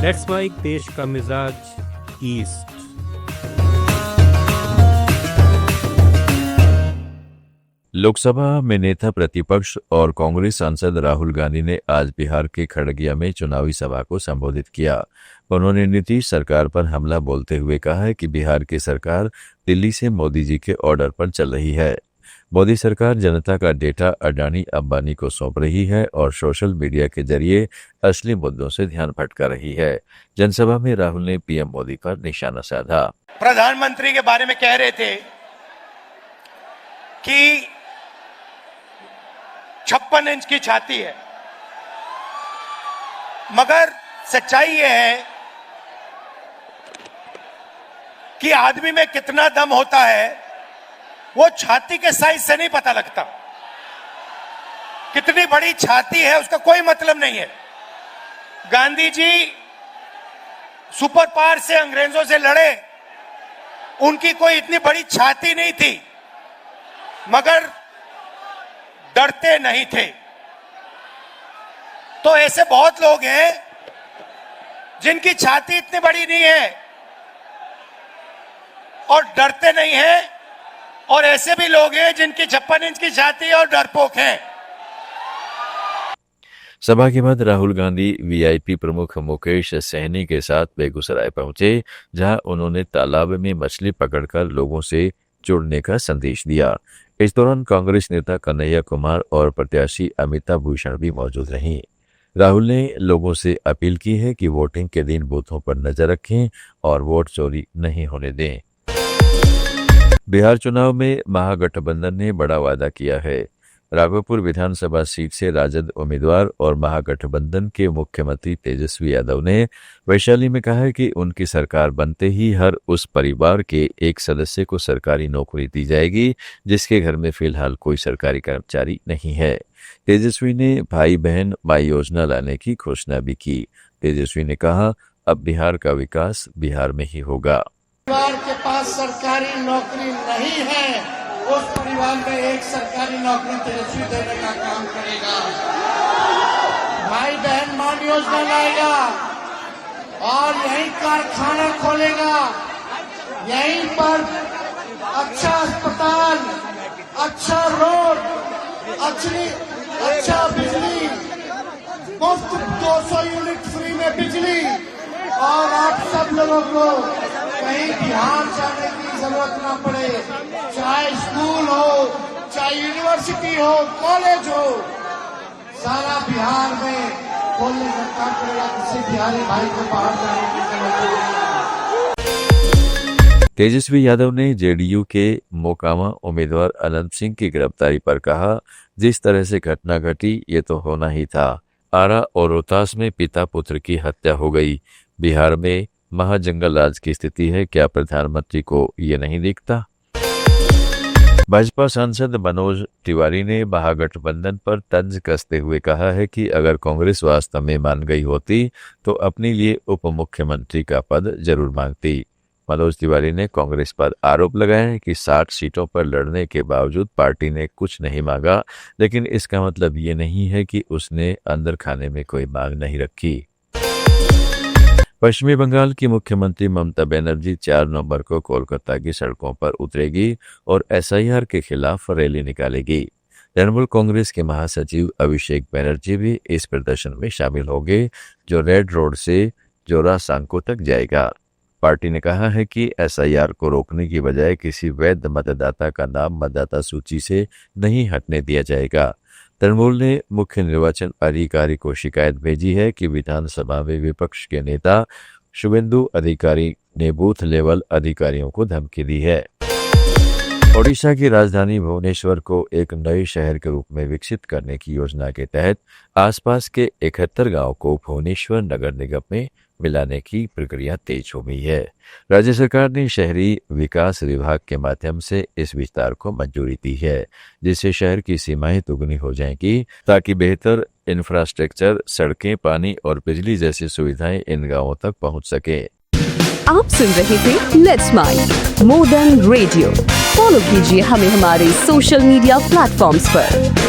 Let's mic देश का मिजाज ईस्ट। लोकसभा में नेता प्रतिपक्ष और कांग्रेस सांसद राहुल गांधी ने आज बिहार के खगड़िया में चुनावी सभा को संबोधित किया। उन्होंने नीतीश सरकार पर हमला बोलते हुए कहा है कि बिहार की सरकार दिल्ली से मोदी जी के ऑर्डर पर चल रही है। मोदी सरकार जनता का डेटा अडानी अंबानी को सौंप रही है और सोशल मीडिया के जरिए असली मुद्दों से ध्यान भटका रही है। जनसभा में राहुल ने पीएम मोदी पर निशाना साधा। प्रधानमंत्री के बारे में कह रहे थे कि 56 इंच की छाती है, मगर सच्चाई यह है कि आदमी में कितना दम होता है वो छाती के साइज से नहीं पता लगता। कितनी बड़ी छाती है उसका कोई मतलब नहीं है। गांधी जी सुपर पावर से अंग्रेजों से लड़े, उनकी कोई इतनी बड़ी छाती नहीं थी, मगर डरते नहीं थे। तो ऐसे बहुत लोग हैं जिनकी छाती इतनी बड़ी नहीं है और डरते नहीं हैं, और ऐसे भी लोग हैं जिनकी 56 इंच की छाती और डरपोक हैं। सभा के बाद राहुल गांधी वीआईपी प्रमुख मुकेश सहनी के साथ बेगूसराय पहुंचे, जहां उन्होंने तालाब में मछली पकड़कर लोगों से जुड़ने का संदेश दिया। इस दौरान कांग्रेस नेता कन्हैया कुमार और प्रत्याशी अमिता भूषण भी मौजूद रहीं। राहुल ने लोगों से अपील की है कि वोटिंग के दिन बूथों पर नजर रखें और वोट चोरी नहीं होने दें। बिहार चुनाव में महागठबंधन ने बड़ा वादा किया है। राघोपुर विधानसभा सीट से राजद उम्मीदवार और महागठबंधन के मुख्यमंत्री तेजस्वी यादव ने वैशाली में कहा है कि उनकी सरकार बनते ही हर उस परिवार के एक सदस्य को सरकारी नौकरी दी जाएगी जिसके घर में फिलहाल कोई सरकारी कर्मचारी नहीं है। तेजस्वी ने भाई बहन माई योजना लाने की घोषणा भी की। तेजस्वी ने कहा, अब बिहार का विकास बिहार में ही होगा। परिवार के पास सरकारी नौकरी नहीं है, उस परिवार में एक सरकारी नौकरी तेजस्वी देने का काम करेगा। भाई बहन मान योजना लाएगा और यहीं कारखाना खोलेगा। यहीं पर अच्छा अस्पताल, अच्छा रोड, अच्छा बिजली, मुफ्त 200 यूनिट फ्री में बिजली, और आप सब लोगों को कहीं बिहार जाने की जरूरत ना पड़े। चाहे स्कूल हो, चाहे यूनिवर्सिटी हो, कॉलेज हो, सारा बिहार में खोलने का काम करेगा। किसी बिहारी भाई को बाहर जाने की जरूरत नहीं। तेजस्वी यादव ने जेडीयू के मोकामा उम्मीदवार अनंत सिंह की गिरफ्तारी पर कहा, जिस तरह से घटना घटी ये तो होना ही था। आरा और रोहतास में पिता पुत्र की हत्या हो गई। बिहार में महाजंगल राज की स्थिति है, क्या प्रधानमंत्री को ये नहीं दिखता? भाजपा सांसद मनोज तिवारी ने महागठबंधन पर तंज कसते हुए कहा है कि अगर कांग्रेस वास्तव में मान गई होती तो अपने लिए उप मुख्यमंत्री का पद जरूर मांगती। मनोज तिवारी ने कांग्रेस पर आरोप लगाया है कि 60 सीटों पर लड़ने के बावजूद पार्टी ने कुछ नहीं मांगा, लेकिन इसका मतलब ये नहीं है कि उसने अंदर खाने में कोई मांग नहीं रखी। पश्चिमी बंगाल की मुख्यमंत्री ममता बनर्जी 4 नवंबर को कोलकाता की सड़कों पर उतरेगी और एसआईआर के खिलाफ रैली निकालेगी। तृणमूल कांग्रेस के महासचिव अभिषेक बनर्जी भी इस प्रदर्शन में शामिल होंगे, जो रेड रोड से जोरासांको तक जाएगा। पार्टी ने कहा है कि एसआईआर को रोकने की बजाय किसी वैध मतदाता का नाम मतदाता सूची से नहीं हटने दिया जाएगा। तृणमूल ने मुख्य निर्वाचन अधिकारी को शिकायत भेजी है कि विधानसभा में विपक्ष के नेता शुभेंदु अधिकारी ने बूथ लेवल अधिकारियों को धमकी दी है। ओडिशा की राजधानी भुवनेश्वर को एक नए शहर के रूप में विकसित करने की योजना के तहत आसपास के 71 गांवों को भुवनेश्वर नगर निगम में मिलाने की प्रक्रिया तेज हो गई है। राज्य सरकार ने शहरी विकास विभाग के माध्यम से इस विस्तार को मंजूरी दी है, जिससे शहर की सीमाएं दुगनी हो जाएंगी ताकि बेहतर इंफ्रास्ट्रक्चर, सड़कें, पानी और बिजली जैसी सुविधाएं इन गांवों तक पहुंच सके। आप सुन रहे थे let's make more than radio. Follow कीजिए हमें हमारे सोशल मीडिया प्लेटफॉर्म्स पर।